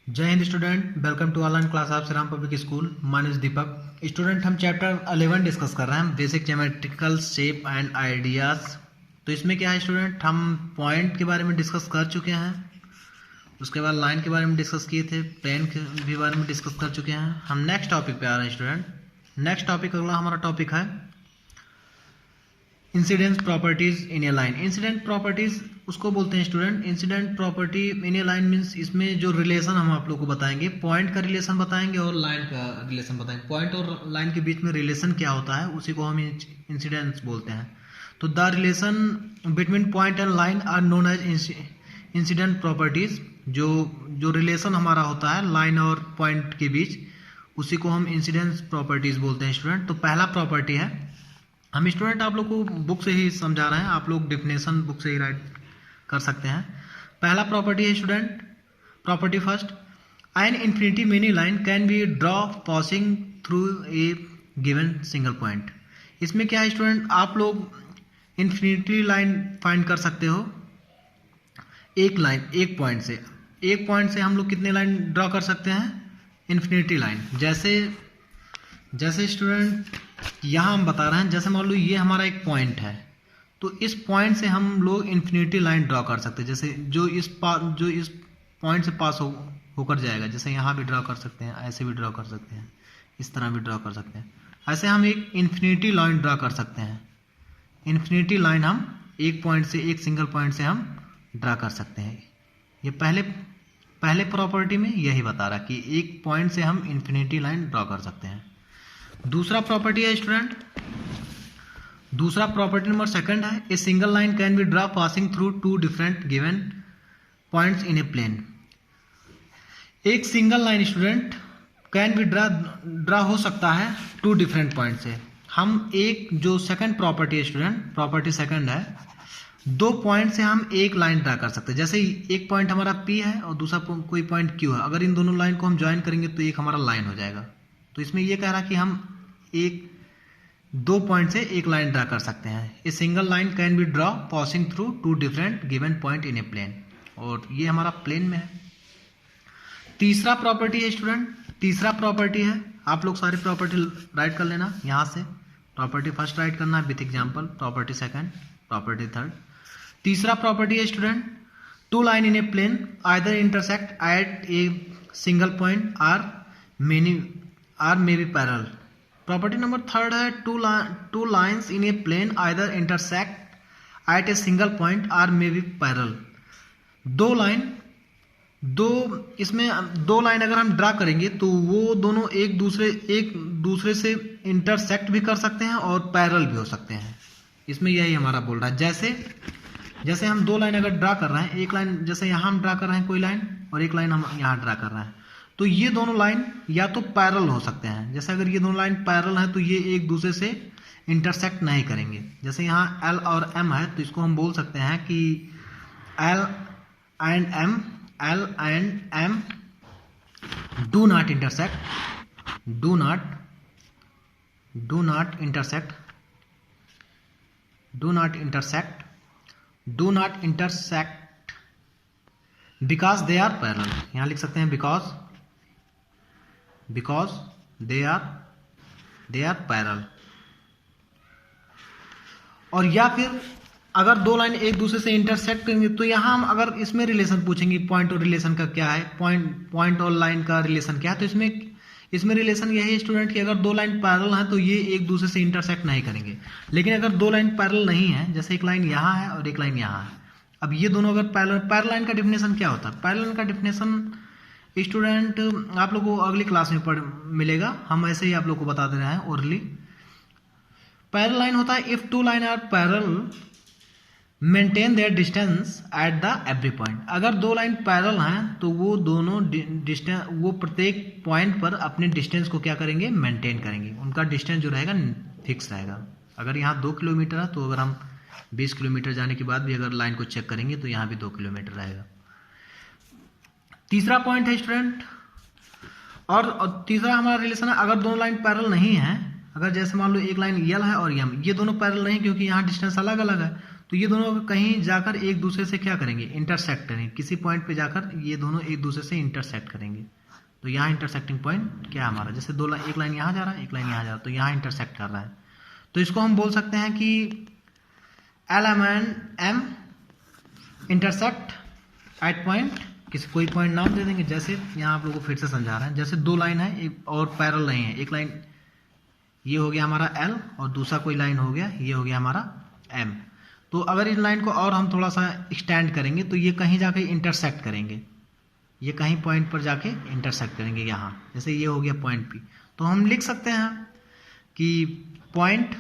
जय Hind student, welcome to online class of Shri Ram public school. My name is Deepak. Student, हम chapter 11 discuss कर रहे हैं, basic geometrical shape and ideas. तो इसमें क्या है स्टूडेंट, हम पॉइंट के बारे में डिस्कस कर चुके हैं, उसके बाद लाइन के बारे में डिस्कस किए थे, प्लेन के भी बारे में डिस्कस कर चुके हैं। हम नेक्स्ट टॉपिक पे आ रहे हैं स्टूडेंट। नेक्स्ट टॉपिक अगला हमारा टॉपिक है इंसिडेंट प्रॉपर्टीज इन ए लाइन। इंसिडेंट प्रॉपर्टीज उसको बोलते हैं student, incident property in A line means इसमें जो रिलेशन हम आप लोग को बताएंगे, पॉइंट का रिलेशन बताएंगे और लाइन का रिलेशन बताएंगे। पॉइंट और लाइन के बीच में रिलेशन क्या होता है उसी को हम इंसिडेंट्स बोलते हैं। तो the relation between point and line are known as incident properties. जो रिलेशन हमारा होता है लाइन और पॉइंट के बीच, उसी को हम इंसिडेंट प्रॉपर्टीज बोलते हैं स्टूडेंट। तो पहला प्रॉपर्टी है, हम स्टूडेंट आप लोग को बुक से ही समझा रहे हैं, आप लोग डिफिनेशन बुक से ही राइट कर सकते हैं। पहला प्रॉपर्टी है student, property first, an infinity many line can be draw passing through a given single point. इसमें क्या है स्टूडेंट, आप लोग इन्फिनिटी लाइन फाइंड कर सकते हो एक लाइन, एक पॉइंट से हम लोग कितने लाइन ड्रॉ कर सकते हैं, इन्फिनिटी लाइन। जैसे स्टूडेंट यहाँ हम बता रहे हैं, जैसे मान लो ये हमारा एक पॉइंट है, तो इस पॉइंट से हम लोग इन्फिनिटी लाइन ड्रॉ कर सकते हैं। जैसे जो इस पॉइंट से पास होकर जाएगा, जैसे यहाँ भी ड्रॉ कर सकते हैं, ऐसे भी ड्रॉ कर सकते हैं, इस तरह भी ड्रॉ कर सकते हैं। ऐसे हम एक इन्फिनिटी लाइन ड्रॉ कर सकते हैं। इन्फिनिटी लाइन हम एक पॉइंट से, एक सिंगल पॉइंट से हम ड्रॉ कर सकते हैं। ये पहले प्रॉपर्टी में यही बता रहा कि एक पॉइंट से हम इन्फिनिटी लाइन ड्रॉ कर सकते हैं। दूसरा प्रॉपर्टी है स्टूडेंट, दूसरा प्रॉपर्टी नंबर सेकंड है, a single line can be draw passing through two different given points in a plane. एक single line student can be draw हो सकता है टू डिफरेंट पॉइंट से। हम एक जो सेकंड प्रॉपर्टी है स्टूडेंट, प्रॉपर्टी सेकंड है, दो पॉइंट से हम एक लाइन ड्रा कर सकते हैं। जैसे एक पॉइंट हमारा P है और दूसरा कोई पॉइंट Q है, अगर इन दोनों लाइन को हम ज्वाइन करेंगे तो एक हमारा लाइन हो जाएगा। तो इसमें यह कह रहा कि हम दो पॉइंट से एक लाइन ड्रा कर सकते हैं। A single line can be draw passing through two different given point in a plane, और ये हमारा प्लेन में है। तीसरा प्रॉपर्टी है स्टूडेंट, तीसरा प्रॉपर्टी है, आप लोग सारी प्रॉपर्टी राइट कर लेना यहाँ से। प्रॉपर्टी फर्स्ट राइट करना with example, property second, property third. तीसरा प्रॉपर्टी है student, two line in a plane either intersect at a single point or may be parallel. Property number third है, two lines in a plane either intersect at a single point or may be parallel. इसमें दो line अगर हम draw करेंगे तो वो दोनों एक दूसरे से इंटरसेक्ट भी कर सकते हैं और पैरेलल भी हो सकते हैं। इसमें यही हमारा बोल रहा है। जैसे हम दो लाइन अगर ड्रा कर रहे हैं, एक लाइन जैसे यहाँ हम ड्रा कर रहे हैं कोई लाइन, और एक लाइन हम यहाँ ड्रा कर रहे हैं, तो ये दोनों लाइन या तो पैरेलल हो सकते हैं। जैसे अगर ये दोनों लाइन पैरेलल है तो ये एक दूसरे से इंटरसेक्ट नहीं करेंगे। जैसे यहाँ L और M है, तो इसको हम बोल सकते हैं कि L and M do not intersect because they are parallel. यहाँ लिख सकते हैं बिकॉज दे आर पैरेलल। और या फिर अगर दो लाइन एक दूसरे से इंटरसेक्ट करेंगे तो यहाँ हम अगर इसमें रिलेशन पूछेंगे, पॉइंट और रिलेशन का क्या है, पॉइंट और लाइन का रिलेशन क्या है, तो इसमें रिलेशन यही है स्टूडेंट कि अगर दो लाइन पैरेलल है तो ये एक दूसरे से इंटरसेक्ट नहीं करेंगे। लेकिन अगर दो लाइन पैरेलल नहीं है, जैसे एक लाइन यहाँ है और एक लाइन यहाँ है, अब ये दोनों अगर पैरेलल लाइन का डिफिनेशन क्या होता है, पैरेलल का डिफिनेशन स्टूडेंट आप लोगों को अगली क्लास में मिलेगा, हम ऐसे ही आप लोग को बता दे रहे हैं ओरली। पैरेलल लाइन होता है if two line are parallel maintain their distance at the every point. अगर दो लाइन पैरेलल हैं तो वो दोनों वो प्रत्येक पॉइंट पर अपने डिस्टेंस को क्या करेंगे, मेंटेन करेंगे। उनका डिस्टेंस जो रहेगा फिक्स रहेगा। अगर यहाँ 2 किलोमीटर है तो अगर हम 20 किलोमीटर जाने के बाद भी अगर लाइन को चेक करेंगे तो यहाँ भी 2 किलोमीटर रहेगा। तीसरा पॉइंट है स्टूडेंट, और तीसरा हमारा रिलेशन है, अगर दोनों लाइन पैरेलल नहीं है, अगर जैसे मान लो एक लाइन L है और M, ये दोनों पैरेलल नहीं क्योंकि यहाँ डिस्टेंस अलग अलग है, तो ये दोनों कहीं जाकर एक दूसरे से क्या करेंगे, इंटरसेक्ट करेंगे, किसी पॉइंट पे जाकर ये दोनों एक दूसरे से इंटरसेक्ट करेंगे। तो यहाँ इंटरसेक्टिंग पॉइंट क्या है हमारा, जैसे एक लाइन यहाँ जा रहा है, एक लाइन यहाँ जा रहा है, तो यहाँ इंटरसेक्ट कर रहा है। तो इसको हम बोल सकते हैं कि L and M intersect at point, किसी कोई पॉइंट नाम दे देंगे। जैसे यहाँ आप लोगों को फिर से समझा रहे हैं, जैसे दो लाइन है एक और पैरेलल नहीं है, एक लाइन ये हो गया हमारा एल और दूसरा कोई लाइन हो गया, ये हो गया हमारा एम। तो अगर इस लाइन को और हम थोड़ा सा एक्सटेंड करेंगे तो ये कहीं जाके इंटरसेक्ट करेंगे, ये कहीं पॉइंट पर जाके इंटरसेक्ट करेंगे यहाँ, जैसे ये हो गया पॉइंट पी। तो हम लिख सकते हैं कि point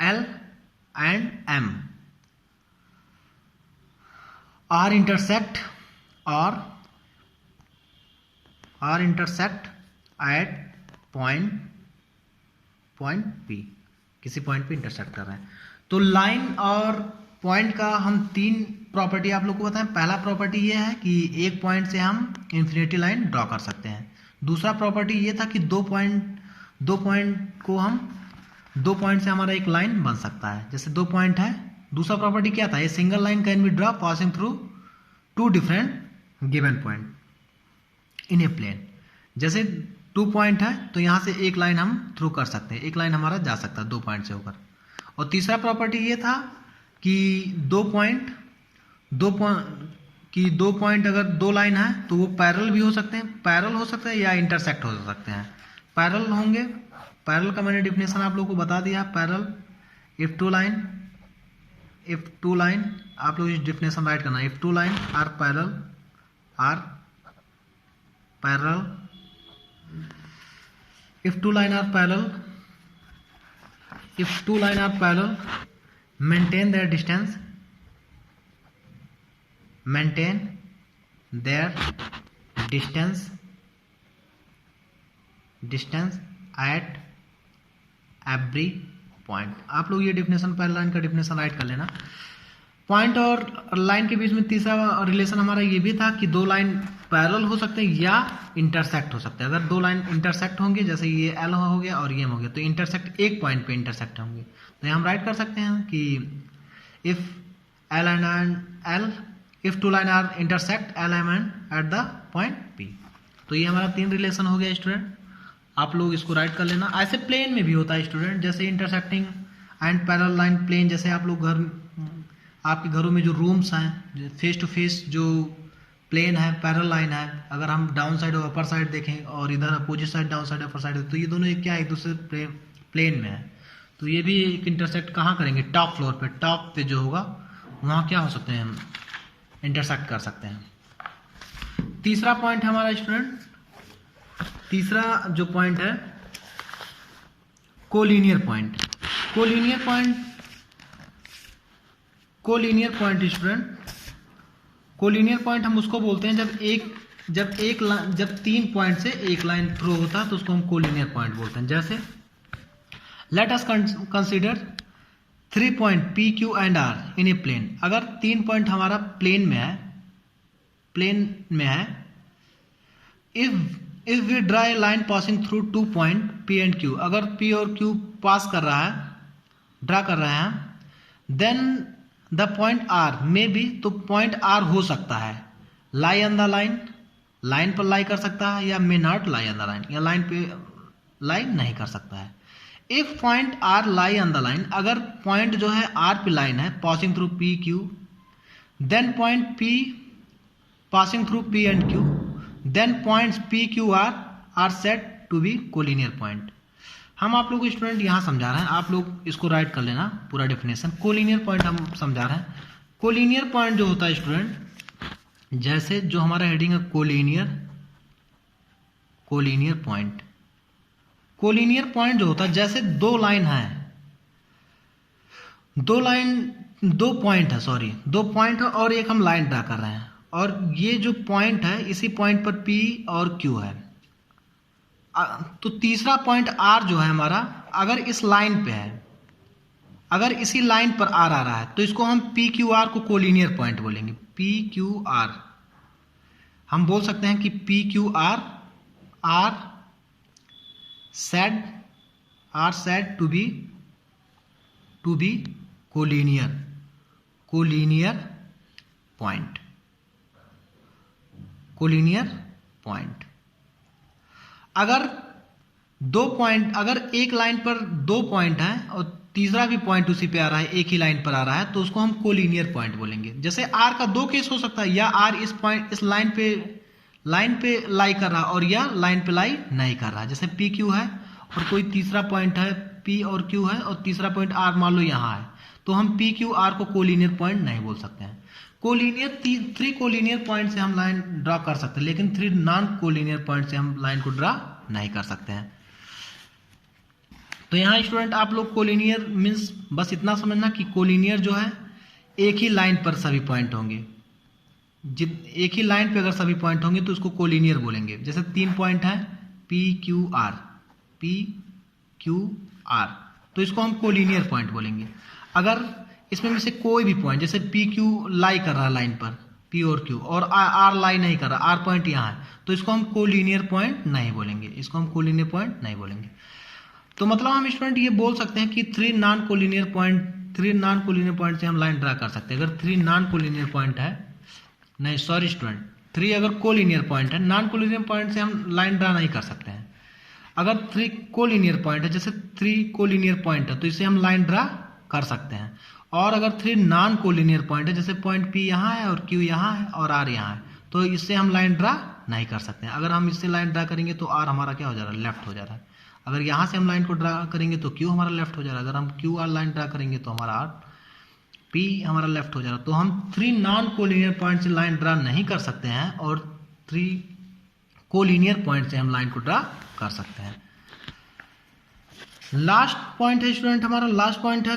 L and M are intersect at point P, किसी पॉइंट पे इंटरसेक्ट कर रहे हैं। तो लाइन और पॉइंट का हम तीन प्रॉपर्टी आप लोग को बताएं। पहला प्रॉपर्टी ये है कि एक पॉइंट से हम इन्फिनिटी लाइन ड्रॉ कर सकते हैं। दूसरा प्रॉपर्टी ये था कि दो पॉइंट से हमारा एक लाइन बन सकता है, जैसे दो पॉइंट है। दूसरा प्रॉपर्टी क्या था, a single line can be draw passing through two different given point in a plane. जैसे 2 पॉइंट है तो यहाँ से एक लाइन हम थ्रू कर सकते हैं, एक लाइन हमारा जा सकता है 2 पॉइंट से होकर। और तीसरा प्रॉपर्टी ये था कि दो पॉइंट अगर दो लाइन है तो वो पैरेलल भी हो सकते हैं, या इंटरसेक्ट हो सकते हैं। पैरेलल होंगे, पैरेलल का मैंने डिफिनेशन आप लोगों को बता दिया। पैरेलल इफ टू लाइन आप लोग इस डिफिनेशन राइट करना, if two line are parallel if two line are parallel maintain their distance at every point। आप लोग ये डिफिनेशन पहले लाइन का डिफिनेशन राइट कर लेना। पॉइंट और लाइन के बीच में तीसरा रिलेशन हमारा ये भी था कि दो लाइन पैरेलल हो सकते हैं या इंटरसेक्ट हो सकते हैं। अगर दो लाइन इंटरसेक्ट होंगे, जैसे ये एल हो गया और ये एम हो गया, तो इंटरसेक्ट एक पॉइंट पे इंटरसेक्ट होंगे। तो हम राइट कर सकते हैं कि if L and L, if two line are intersect L M and at the point P. तो ये हमारा 3 रिलेशन हो गया स्टूडेंट, आप लोग इसको राइट कर लेना। ऐसे प्लेन में भी होता है स्टूडेंट, जैसे intersecting and parallel line plane. जैसे आप लोग आपके घरों में जो रूम्स हैं, फेस टू फेस जो प्लेन है, पैरेलल लाइन है, अगर हम डाउन साइड और अपर साइड देखें और इधर opposite side down side upper side, तो ये दोनों क्या एक दूसरे प्लेन में है। तो ये भी एक इंटरसेक्ट कहाँ करेंगे, टॉप फ्लोर पे, टॉप पे जो होगा वहाँ क्या हो सकते हैं, हम इंटरसेक्ट कर सकते हैं। तीसरा पॉइंट है हमारा स्टूडेंट, तीसरा जो पॉइंट है collinear point. Collinear point student, collinear point हम उसको बोलते हैं जब 3 पॉइंट से एक लाइन थ्रू होता है तो उसको हम कोलिनियर पॉइंट बोलते हैं। जैसे let us consider 3 point P Q and R in a plane. अगर 3 पॉइंट हमारा प्लेन में है, if we draw a line passing through 2 point P and Q, अगर पी और क्यू पास कर रहा है, ड्रा कर रहे हैं, देन द पॉइंट आर में भी, तो पॉइंट आर हो सकता है लाई ऑन द लाइन पर लाई कर सकता है, या may not lie on the line, या लाइन पे लाई नहीं कर सकता है। If point R lie on the line, अगर पॉइंट जो है आर पे लाइन है passing through P Q, then point P passing through P and Q, then points P Q are said to be collinear point. हम आप लोग student यहाँ समझा रहे हैं, आप लोग इसको राइट कर लेना पूरा डेफिनेशन। कोलिनियर पॉइंट हम समझा रहे हैं। कोलिनियर पॉइंट जो होता है स्टूडेंट, जैसे जो हमारा हेडिंग है कोलिनियर पॉइंट। कोलिनियर पॉइंट जो होता है, जैसे दो पॉइंट है और एक हम लाइन ड्रा कर रहे हैं, और ये जो पॉइंट है इसी पॉइंट पर P और Q है। तो तीसरा पॉइंट R जो है हमारा, अगर इस लाइन पे है, अगर इसी लाइन पर R आ रहा है, तो इसको हम PQR को कोलिनियर पॉइंट बोलेंगे। PQR हम बोल सकते हैं कि PQR are said to be collinear point, अगर अगर एक लाइन पर दो पॉइंट हैं और तीसरा भी पॉइंट उसी पे आ रहा है, एक ही लाइन पर आ रहा है, तो उसको हम कोलिनियर पॉइंट बोलेंगे। जैसे आर का दो केस हो सकता है, या आर इस लाइन पे लाई कर रहा है और या लाइन पे लाई नहीं कर रहा है। जैसे पी क्यू है और कोई तीसरा पॉइंट है पी और क्यू है और तीसरा पॉइंट आर मान लो यहाँ है, तो हम पी क्यू आर को कोलिनियर पॉइंट नहीं बोल सकते हैं। थ्री कोलिनियर पॉइंट से हम लाइन ड्रा कर सकते हैं, लेकिन 3 नॉन कोलिनियर पॉइंट से हम लाइन को ड्रा नहीं कर सकते हैं। तो यहाँ स्टूडेंट आप लोग कोलिनियर मीन्स बस इतना समझना कि कोलिनियर जो है एक ही लाइन पर सभी पॉइंट होंगे। एक ही लाइन पे अगर सभी पॉइंट होंगे तो उसको कोलिनियर बोलेंगे। जैसे 3 पॉइंट है पी क्यू आर, तो इसको हम कोलिनियर पॉइंट बोलेंगे। अगर इसमें में से कोई भी पॉइंट, जैसे पी क्यू लाई कर रहा है लाइन पर, पी और क्यू, और आर लाई नहीं कर रहा, आर पॉइंट यहाँ है, तो इसको हम कोलिनियर पॉइंट नहीं बोलेंगे, तो मतलब हम स्टूडेंट ये बोल सकते हैं कि 3 नॉन कोलिनियर पॉइंट से हम लाइन ड्रा कर सकते हैं। अगर 3 नॉन कोलिनियर पॉइंट है, नहीं सॉरी स्टूडेंट, 3 अगर कोलिनियर पॉइंट है, नॉन कोलिनियर पॉइंट से हम लाइन ड्रा नहीं कर सकते हैं। अगर 3 कोलिनियर पॉइंट है, जैसे 3 कोलिनियर पॉइंट है, तो इससे हम लाइन ड्रा कर सकते हैं। और अगर 3 नॉन कोलिनियर पॉइंट है, जैसे पॉइंट पी यहाँ है और क्यू यहाँ है और आर यहाँ है, तो इससे हम लाइन ड्रा नहीं कर सकते हैं। अगर हम इससे लाइन ड्रा करेंगे तो आर हमारा क्या हो जा रहा है, लेफ्ट हो जा रहा है। अगर यहाँ से हम लाइन को ड्रा करेंगे तो क्यू हमारा लेफ्ट हो जा रहा है। अगर हम क्यू आर लाइन ड्रा करेंगे तो हमारा आर पी हमारा लेफ्ट हो जा रहा है। तो हम 3 नॉन कोलिनियर पॉइंट से लाइन ड्रा नहीं कर सकते हैं और 3 कोलिनियर पॉइंट से हम लाइन को ड्रा कर सकते हैं। लास्ट पॉइंट है स्टूडेंट, हमारा लास्ट पॉइंट है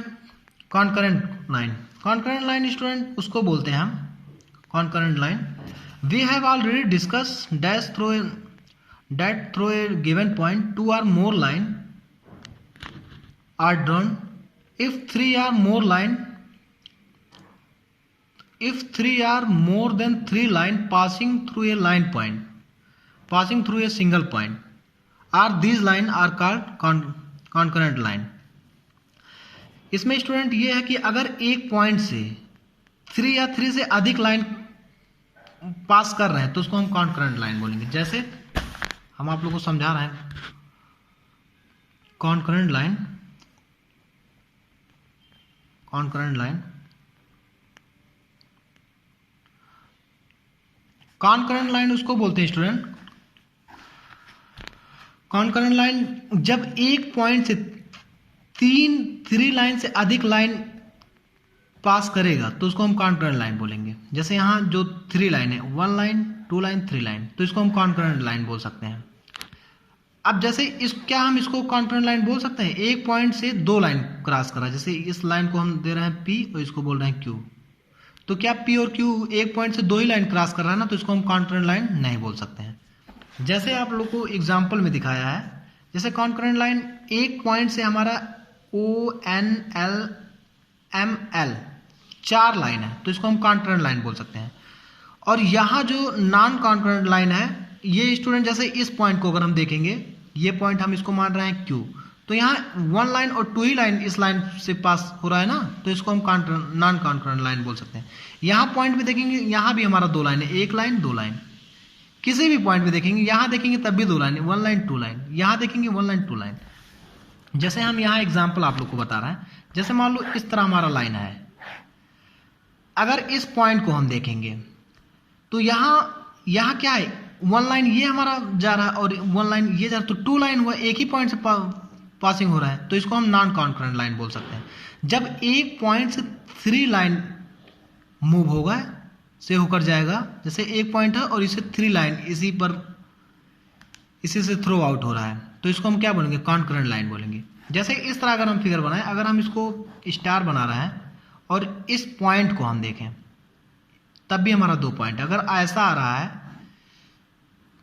concurrent line. Concurrent line student उसको बोलते हैं हम concurrent line. We have already discuss dash through a given point 2 or more line are drawn if 3 or more than 3 line passing through a single point, are these line are called concurrent line। इसमें student ये है कि अगर एक point से 3 या 3 से अधिक लाइन पास कर रहे हैं तो उसको हम कॉन्करेंट लाइन बोलेंगे। जैसे हम आप लोगों को समझा रहे हैं, कॉन्करेंट लाइन उसको बोलते हैं स्टूडेंट। कॉन्करेंट लाइन जब एक पॉइंट से 3 लाइन से अधिक लाइन पास करेगा तो उसको हम कॉन्करेंट लाइन बोलेंगे। जैसे यहाँ जो 3 लाइन है, 1 लाइन 2 लाइन 3 लाइन, तो इसको हम कॉन्करेंट लाइन बोल सकते हैं। अब जैसे क्या हम इसको कॉन्करेंट लाइन बोल सकते हैं? एक पॉइंट से 2 लाइन क्रॉस करा, जैसे इस लाइन को हम दे रहे हैं पी और इसको बोल रहे हैं क्यू, तो क्या पी और क्यू एक पॉइंट से 2 ही लाइन क्रॉस कर रहा है ना, तो इसको हम कॉन्करेंट लाइन नहीं बोल सकते हैं। जैसे आप लोग को एग्जाम्पल में दिखाया है, जैसे कॉन्करेंट लाइन एक पॉइंट से हमारा ONLML 4 लाइन है, तो इसको हम कॉन्करेंट लाइन बोल सकते हैं। और यहाँ जो नॉन कॉन्करेंट लाइन है, ये स्टूडेंट जैसे इस पॉइंट को अगर हम देखेंगे, ये पॉइंट हम इसको मान रहे हैं क्यू, तो यहाँ 1 लाइन और 2 ही लाइन इस लाइन से पास हो रहा है ना, तो इसको हम नॉन कॉन्करेंट लाइन बोल सकते हैं। यहाँ पॉइंट भी देखेंगे, यहाँ भी हमारा 2 लाइन है, 1 लाइन 2 लाइन, किसी भी पॉइंट पे देखेंगे, यहाँ देखेंगे तब भी 2 लाइन, 1 लाइन 2 लाइन, यहाँ देखेंगे 1 लाइन 2 लाइन। जैसे हम यहाँ एग्जाम्पल आप लोग को बता रहे हैं, जैसे मान लो इस तरह हमारा लाइन है, अगर इस पॉइंट को हम देखेंगे तो यहाँ क्या है, 1 लाइन ये हमारा जा रहा है और 1 लाइन ये जा रहा है, तो 2 लाइन हुआ, एक ही पॉइंट से पासिंग हो रहा है, तो इसको हम नॉन कॉन्करेंट लाइन बोल सकते हैं। जब एक पॉइंट से 3 लाइन मूव होगा से होकर जाएगा, जैसे एक पॉइंट है और इसे 3 लाइन इसी से थ्रो आउट हो रहा है, तो इसको हम क्या बोलेंगे, कॉन्करेंट लाइन बोलेंगे। जैसे इस तरह अगर हम फिगर बनाएं, अगर हम इसको स्टार बना रहे हैं और इस पॉइंट को हम देखें, तब भी हमारा 2 पॉइंट है। अगर ऐसा आ रहा है,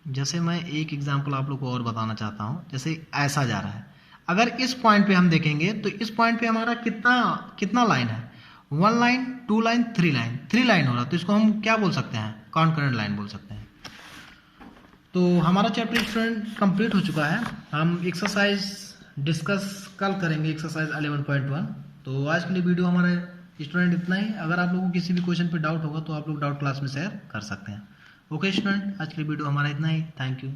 जैसे मैं एक एग्जांपल आप लोग को और बताना चाहता हूं, जैसे ऐसा जा रहा है, अगर इस पॉइंट पे हम देखेंगे तो इस पॉइंट पे हमारा कितना लाइन है, 1 लाइन 2 लाइन 3 लाइन, 3 लाइन हो रहा है, तो इसको हम क्या बोल सकते हैं, कॉन्करेंट लाइन बोल सकते हैं। तो हमारा चैप्टर स्टूडेंट कंप्लीट हो चुका है। हम एक्सरसाइज डिस्कस कल करेंगे, एक्सरसाइज 11.1। तो आज के लिए वीडियो हमारे स्टूडेंट इतना ही। अगर आप लोगों को किसी भी क्वेश्चन पे डाउट होगा तो आप लोग डाउट क्लास में शेयर कर सकते हैं। ओके स्टूडेंट, आज के लिए वीडियो हमारा इतना ही। Thank you.